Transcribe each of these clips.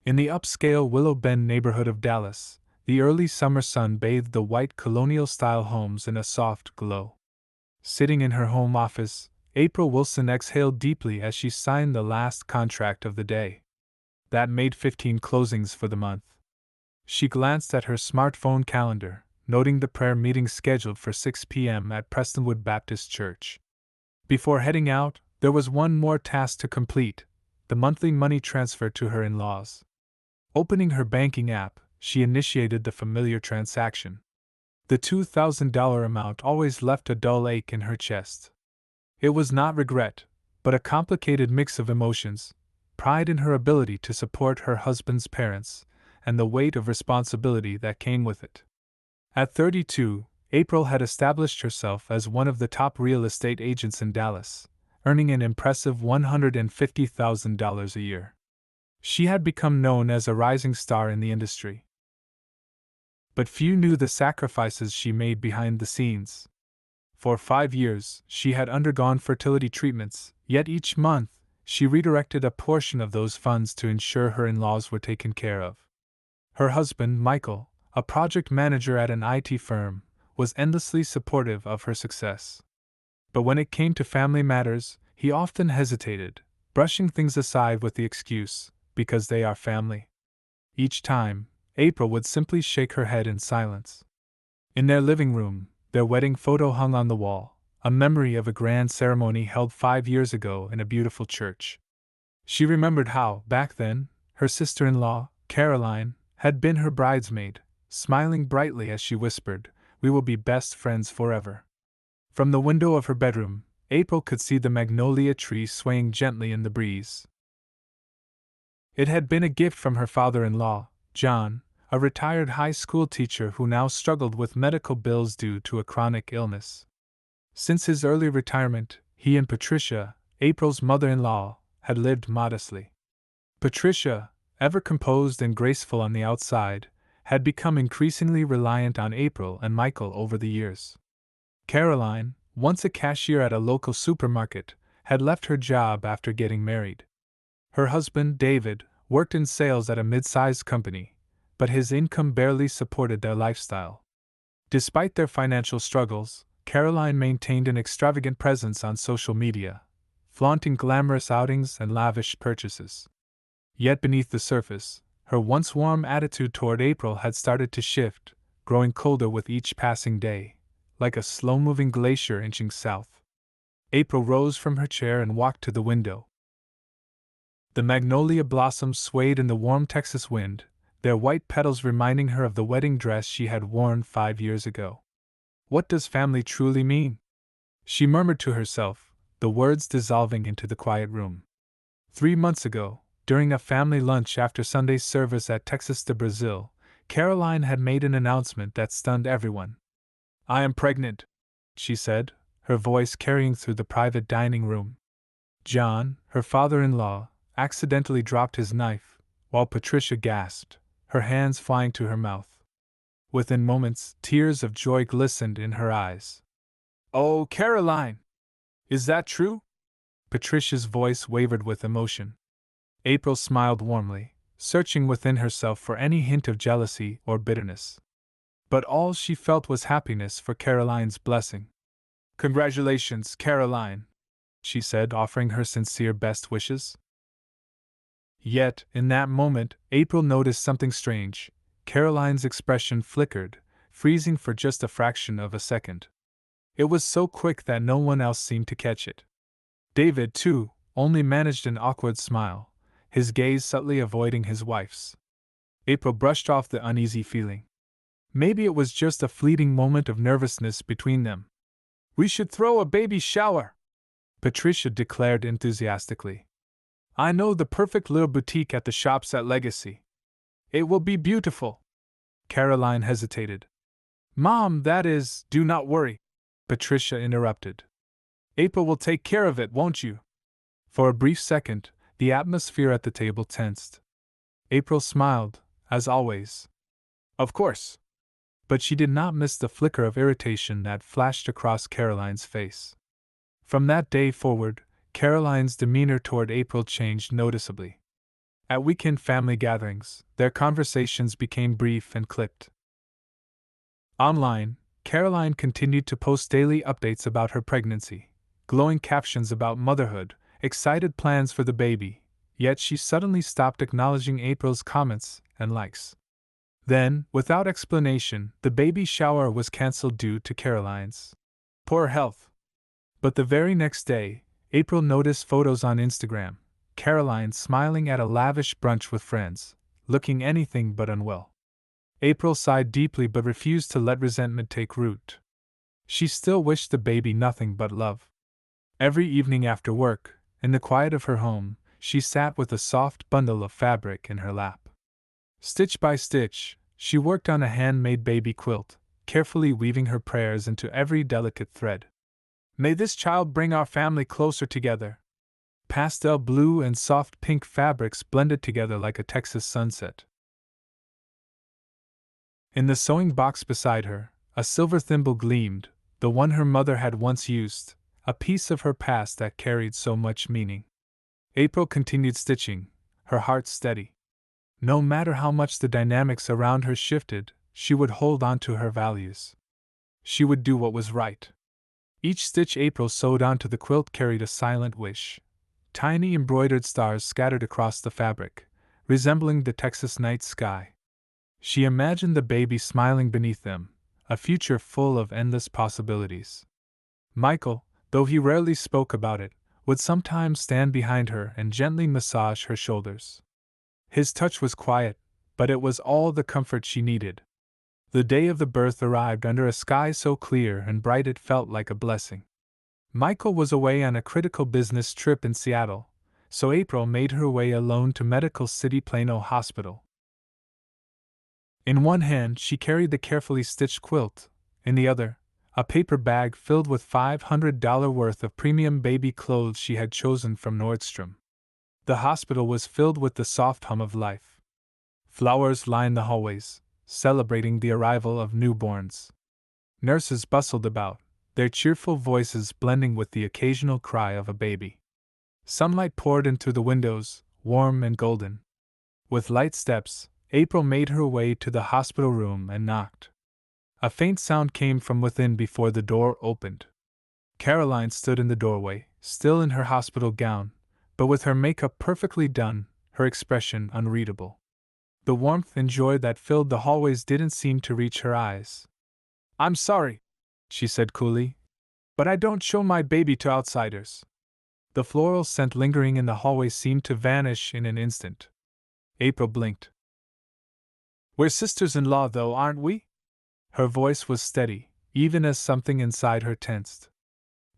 In the upscale Willow Bend neighborhood of Dallas, the early summer sun bathed the white colonial-style homes in a soft glow. Sitting in her home office, April Wilson exhaled deeply as she signed the last contract of the day. That made 15 closings for the month. She glanced at her smartphone calendar, noting the prayer meeting scheduled for 6 p.m. at Prestonwood Baptist Church. Before heading out, there was one more task to complete: the monthly money transfer to her in-laws. Opening her banking app, she initiated the familiar transaction. The $2,000 amount always left a dull ache in her chest. It was not regret, but a complicated mix of emotions: pride in her ability to support her husband's parents, and the weight of responsibility that came with it. At 32, April had established herself as one of the top real estate agents in Dallas, earning an impressive $150,000 a year. She had become known as a rising star in the industry. But few knew the sacrifices she made behind the scenes. For 5 years, she had undergone fertility treatments, yet each month, she redirected a portion of those funds to ensure her in-laws were taken care of. Her husband, Michael, a project manager at an IT firm, was endlessly supportive of her success. But when it came to family matters, he often hesitated, brushing things aside with the excuse, "because they are family." Each time, April would simply shake her head in silence. In their living room, their wedding photo hung on the wall, a memory of a grand ceremony held 5 years ago in a beautiful church. She remembered how, back then, her sister-in-law, Caroline, had been her bridesmaid, smiling brightly as she whispered, "We will be best friends forever." From the window of her bedroom, April could see the magnolia tree swaying gently in the breeze. It had been a gift from her father-in-law, John, a retired high school teacher who now struggled with medical bills due to a chronic illness. Since his early retirement, he and Patricia, April's mother-in-law, had lived modestly. Patricia, ever composed and graceful on the outside, had become increasingly reliant on April and Michael over the years. Caroline, once a cashier at a local supermarket, had left her job after getting married. Her husband, David, worked in sales at a mid-sized company, but his income barely supported their lifestyle. Despite their financial struggles, Caroline maintained an extravagant presence on social media, flaunting glamorous outings and lavish purchases. Yet beneath the surface, her once warm attitude toward April had started to shift, growing colder with each passing day, like a slow-moving glacier inching south. April rose from her chair and walked to the window. The magnolia blossoms swayed in the warm Texas wind, their white petals reminding her of the wedding dress she had worn 5 years ago. "What does family truly mean?" she murmured to herself, the words dissolving into the quiet room. 3 months ago, during a family lunch after Sunday service at Texas de Brazil, Caroline had made an announcement that stunned everyone. "I am pregnant," she said, her voice carrying through the private dining room. John, her father-in-law, accidentally dropped his knife, while Patricia gasped, her hands flying to her mouth. Within moments, tears of joy glistened in her eyes. "Oh, Caroline! Is that true?" Patricia's voice wavered with emotion. April smiled warmly, searching within herself for any hint of jealousy or bitterness. But all she felt was happiness for Caroline's blessing. "Congratulations, Caroline," she said, offering her sincere best wishes. Yet, in that moment, April noticed something strange. Caroline's expression flickered, freezing for just a fraction of a second. It was so quick that no one else seemed to catch it. David, too, only managed an awkward smile, his gaze subtly avoiding his wife's. April brushed off the uneasy feeling. Maybe it was just a fleeting moment of nervousness between them. "We should throw a baby shower," Patricia declared enthusiastically. "I know the perfect little boutique at the shops at Legacy. It will be beautiful." Caroline hesitated. "Mom, that is, do not worry," Patricia interrupted. "April will take care of it, won't you?" For a brief second, the atmosphere at the table tensed. April smiled, as always. "Of course." But she did not miss the flicker of irritation that flashed across Caroline's face. From that day forward, Caroline's demeanor toward April changed noticeably. At weekend family gatherings, their conversations became brief and clipped. Online, Caroline continued to post daily updates about her pregnancy, glowing captions about motherhood, excited plans for the baby, yet she suddenly stopped acknowledging April's comments and likes. Then, without explanation, the baby shower was cancelled due to Caroline's poor health. But the very next day, April noticed photos on Instagram, Caroline smiling at a lavish brunch with friends, looking anything but unwell. April sighed deeply but refused to let resentment take root. She still wished the baby nothing but love. Every evening after work, in the quiet of her home, she sat with a soft bundle of fabric in her lap. Stitch by stitch, she worked on a handmade baby quilt, carefully weaving her prayers into every delicate thread. May this child bring our family closer together. Pastel blue and soft pink fabrics blended together like a Texas sunset. In the sewing box beside her, a silver thimble gleamed, the one her mother had once used, a piece of her past that carried so much meaning. April continued stitching, her heart steady. No matter how much the dynamics around her shifted, she would hold on to her values. She would do what was right. Each stitch April sewed onto the quilt carried a silent wish. Tiny embroidered stars scattered across the fabric, resembling the Texas night sky. She imagined the baby smiling beneath them, a future full of endless possibilities. Michael, though he rarely spoke about it, would sometimes stand behind her and gently massage her shoulders. His touch was quiet, but it was all the comfort she needed. The day of the birth arrived under a sky so clear and bright it felt like a blessing. Michael was away on a critical business trip in Seattle, so April made her way alone to Medical City Plano Hospital. In one hand she carried the carefully stitched quilt, in the other, a paper bag filled with $500 worth of premium baby clothes she had chosen from Nordstrom. The hospital was filled with the soft hum of life. Flowers lined the hallways, celebrating the arrival of newborns. Nurses bustled about, their cheerful voices blending with the occasional cry of a baby. Sunlight poured in through the windows, warm and golden. With light steps, April made her way to the hospital room and knocked. A faint sound came from within before the door opened. Caroline stood in the doorway, still in her hospital gown, but with her makeup perfectly done, her expression unreadable. The warmth and joy that filled the hallways didn't seem to reach her eyes. "I'm sorry," she said coolly, "but I don't show my baby to outsiders." The floral scent lingering in the hallway seemed to vanish in an instant. April blinked. "We're sisters-in-law, though, aren't we?" Her voice was steady, even as something inside her tensed.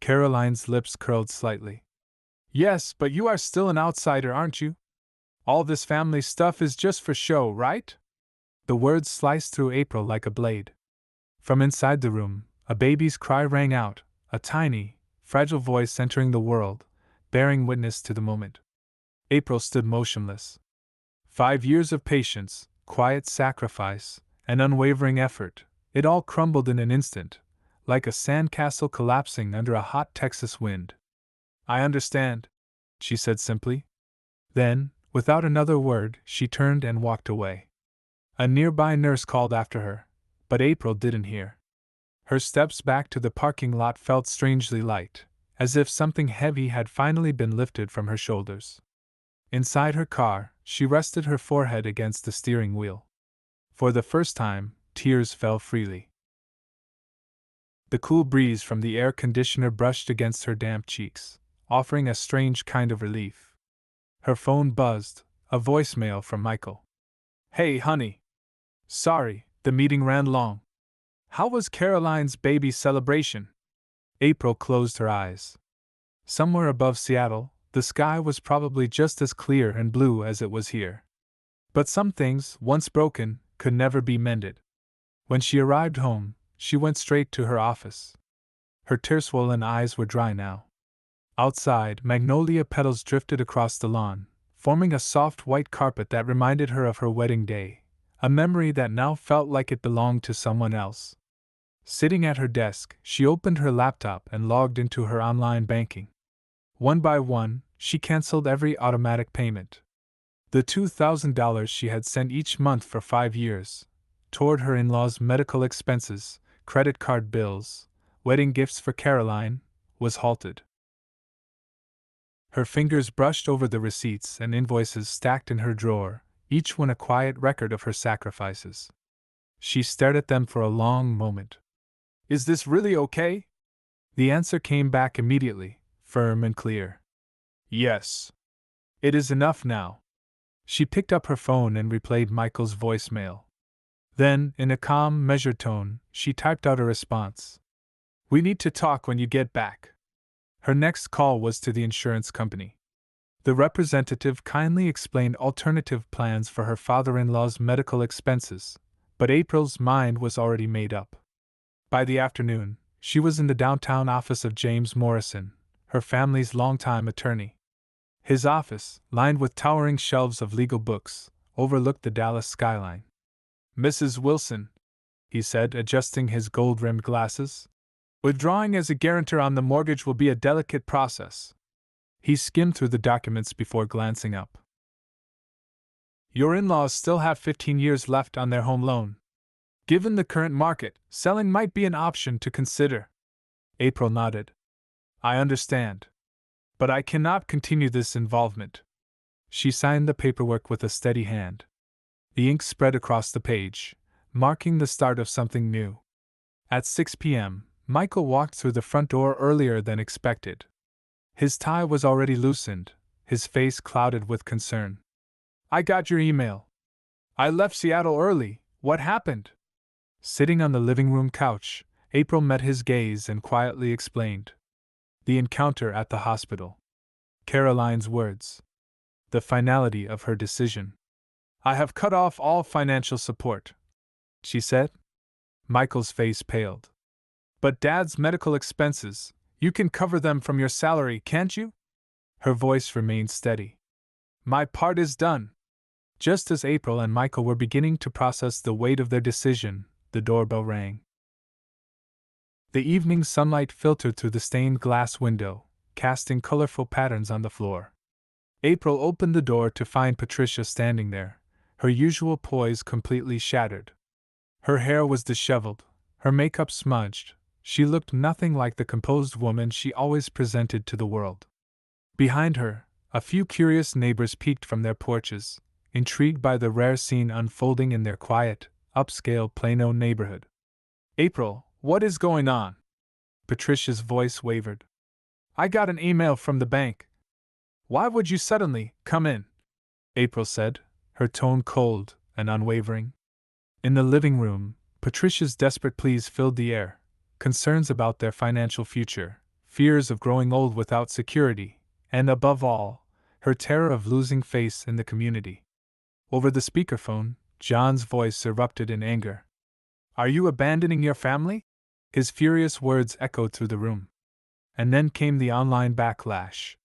Caroline's lips curled slightly. "Yes, but you are still an outsider, aren't you? All this family stuff is just for show, right?" The words sliced through April like a blade. From inside the room, a baby's cry rang out, a tiny, fragile voice entering the world, bearing witness to the moment. April stood motionless. 5 years of patience, quiet sacrifice, and unwavering effort, it all crumbled in an instant, like a sandcastle collapsing under a hot Texas wind. "I understand," she said simply. Then, without another word, she turned and walked away. A nearby nurse called after her, but April didn't hear. Her steps back to the parking lot felt strangely light, as if something heavy had finally been lifted from her shoulders. Inside her car, she rested her forehead against the steering wheel. For the first time, tears fell freely. The cool breeze from the air conditioner brushed against her damp cheeks, offering a strange kind of relief. Her phone buzzed, a voicemail from Michael. "Hey, honey. Sorry, the meeting ran long. How was Caroline's baby celebration?" April closed her eyes. Somewhere above Seattle, the sky was probably just as clear and blue as it was here. But some things, once broken, could never be mended. When she arrived home, she went straight to her office. Her tear-swollen eyes were dry now. Outside, magnolia petals drifted across the lawn, forming a soft white carpet that reminded her of her wedding day, a memory that now felt like it belonged to someone else. Sitting at her desk, she opened her laptop and logged into her online banking. One by one, she canceled every automatic payment. The $2,000 she had sent each month for 5 years, toward her in-laws' medical expenses, credit card bills, wedding gifts for Caroline, was halted. Her fingers brushed over the receipts and invoices stacked in her drawer, each one a quiet record of her sacrifices. She stared at them for a long moment. "Is this really okay?" The answer came back immediately, firm and clear. "Yes. It is enough now." She picked up her phone and replayed Michael's voicemail. Then, in a calm, measured tone, she typed out a response. "We need to talk when you get back." Her next call was to the insurance company. The representative kindly explained alternative plans for her father-in-law's medical expenses, but April's mind was already made up. By the afternoon, she was in the downtown office of James Morrison, her family's longtime attorney. His office, lined with towering shelves of legal books, overlooked the Dallas skyline. "Mrs. Wilson," he said, adjusting his gold-rimmed glasses, "withdrawing as a guarantor on the mortgage will be a delicate process." He skimmed through the documents before glancing up. "Your in-laws still have 15 years left on their home loan. Given the current market, selling might be an option to consider." April nodded. "I understand. But I cannot continue this involvement." She signed the paperwork with a steady hand. The ink spread across the page, marking the start of something new. At 6 p.m., Michael walked through the front door earlier than expected. His tie was already loosened, his face clouded with concern. "I got your email. I left Seattle early. What happened?" Sitting on the living room couch, April met his gaze and quietly explained. The encounter at the hospital. Caroline's words. The finality of her decision. "I have cut off all financial support," she said. Michael's face paled. "But Dad's medical expenses, you can cover them from your salary, can't you?" Her voice remained steady. "My part is done." Just as April and Michael were beginning to process the weight of their decision, the doorbell rang. The evening sunlight filtered through the stained glass window, casting colorful patterns on the floor. April opened the door to find Patricia standing there, her usual poise completely shattered. Her hair was disheveled, her makeup smudged. She looked nothing like the composed woman she always presented to the world. Behind her, a few curious neighbors peeked from their porches, intrigued by the rare scene unfolding in their quiet, upscale Plano neighborhood. "April, what is going on?" Patricia's voice wavered. "I got an email from the bank." "Why would you suddenly come in?" April said, her tone cold and unwavering. In the living room, Patricia's desperate pleas filled the air, concerns about their financial future, fears of growing old without security, and above all, her terror of losing face in the community. Over the speakerphone, John's voice erupted in anger. "Are you abandoning your family?" His furious words echoed through the room. And then came the online backlash.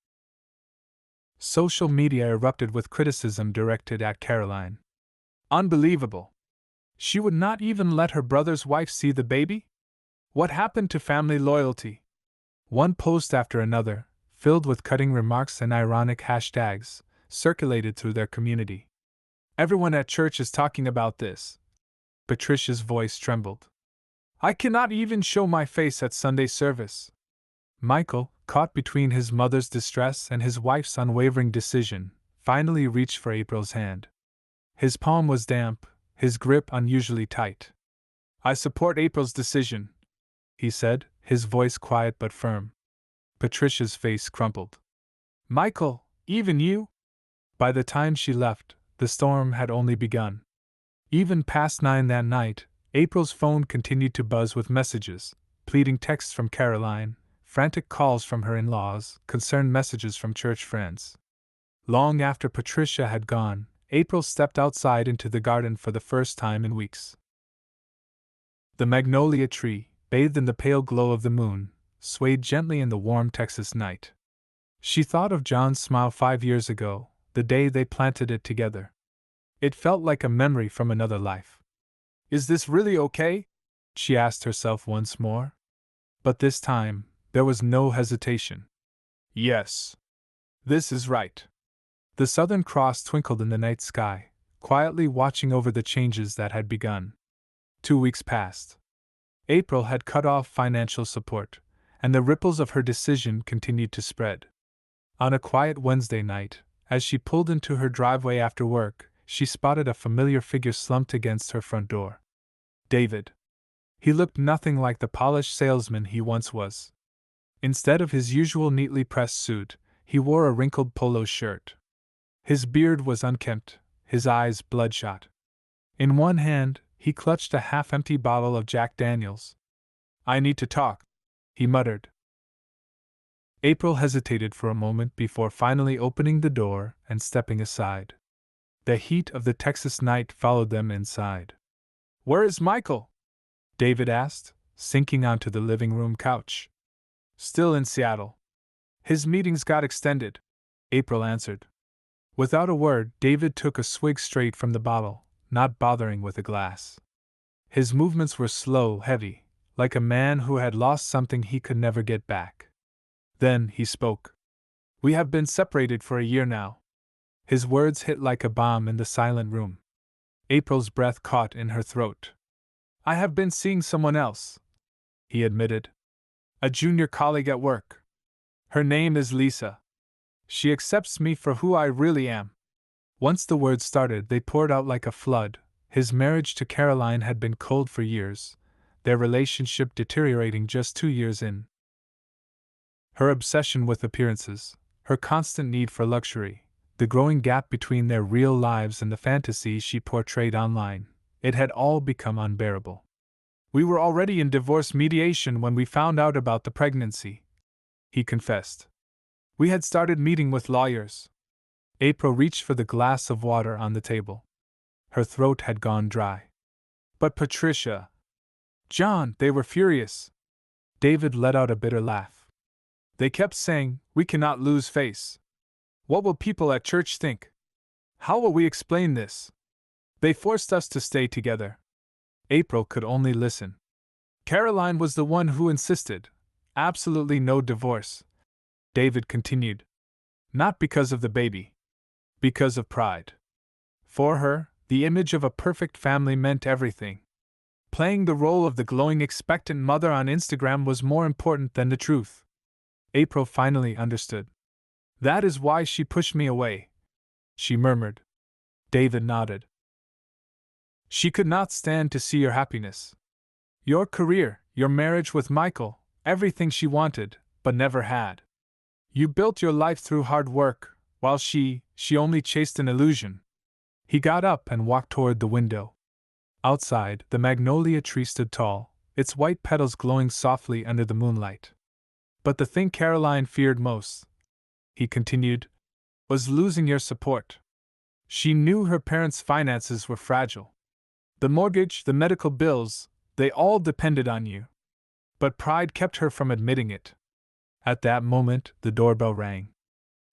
Social media erupted with criticism directed at Caroline. "Unbelievable! She would not even let her brother's wife see the baby? What happened to family loyalty?" One post after another, filled with cutting remarks and ironic hashtags, circulated through their community. "Everyone at church is talking about this." Patricia's voice trembled. "I cannot even show my face at Sunday service." Michael, caught between his mother's distress and his wife's unwavering decision, finally reached for April's hand. His palm was damp, his grip unusually tight. "I support April's decision," he said, his voice quiet but firm. Patricia's face crumpled. "Michael, even you?" By the time she left, the storm had only begun. Even past 9 that night, April's phone continued to buzz with messages, pleading texts from Caroline, frantic calls from her in-laws, concerned messages from church friends. Long after Patricia had gone, April stepped outside into the garden for the first time in weeks. The magnolia tree, bathed in the pale glow of the moon, swayed gently in the warm Texas night. She thought of John's smile 5 years ago, the day they planted it together. It felt like a memory from another life. "Is this really okay?" she asked herself once more. But this time, there was no hesitation. "Yes. This is right." The Southern Cross twinkled in the night sky, quietly watching over the changes that had begun. 2 weeks passed. April had cut off financial support, and the ripples of her decision continued to spread. On a quiet Wednesday night, as she pulled into her driveway after work, she spotted a familiar figure slumped against her front door. David. He looked nothing like the polished salesman he once was. Instead of his usual neatly pressed suit, he wore a wrinkled polo shirt. His beard was unkempt, his eyes bloodshot. In one hand, he clutched a half-empty bottle of Jack Daniels. "I need to talk," he muttered. April hesitated for a moment before finally opening the door and stepping aside. The heat of the Texas night followed them inside. "Where is Michael?" David asked, sinking onto the living room couch. "Still in Seattle. His meetings got extended," April answered. Without a word, David took a swig straight from the bottle, not bothering with a glass. His movements were slow, heavy, like a man who had lost something he could never get back. Then he spoke. "We have been separated for a year now." His words hit like a bomb in the silent room. April's breath caught in her throat. "I have been seeing someone else," he admitted. "A junior colleague at work. Her name is Lisa. She accepts me for who I really am." Once the words started, they poured out like a flood. His marriage to Caroline had been cold for years, their relationship deteriorating just 2 years in. Her obsession with appearances, her constant need for luxury, the growing gap between their real lives and the fantasies she portrayed online, it had all become unbearable. "We were already in divorce mediation when we found out about the pregnancy," he confessed. "We had started meeting with lawyers." April reached for the glass of water on the table. Her throat had gone dry. "But Patricia, John, they were furious." David let out a bitter laugh. "They kept saying, 'We cannot lose face. What will people at church think? How will we explain this?' They forced us to stay together." April could only listen. "Caroline was the one who insisted. Absolutely no divorce," David continued. "Not because of the baby. Because of pride. For her, the image of a perfect family meant everything. Playing the role of the glowing expectant mother on Instagram was more important than the truth." April finally understood. "That is why she pushed me away," she murmured. David nodded. "She could not stand to see your happiness. Your career, your marriage with Michael, everything she wanted, but never had. You built your life through hard work, while she only chased an illusion." He got up and walked toward the window. Outside, the magnolia tree stood tall, its white petals glowing softly under the moonlight. "But the thing Caroline feared most," he continued, "was losing your support. She knew her parents' finances were fragile. The mortgage, the medical bills, they all depended on you. But pride kept her from admitting it." At that moment, the doorbell rang.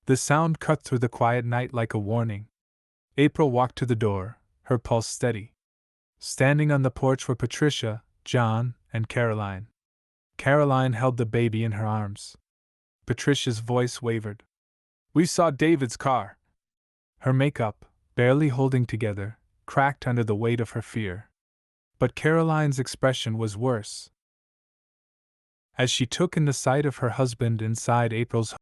The sound cut through the quiet night like a warning. April walked to the door, her pulse steady. Standing on the porch were Patricia, John, and Caroline. Caroline held the baby in her arms. Patricia's voice wavered. "We saw David's car." Her makeup, barely holding together, cracked under the weight of her fear. But Caroline's expression was worse. As she took in the sight of her husband inside April's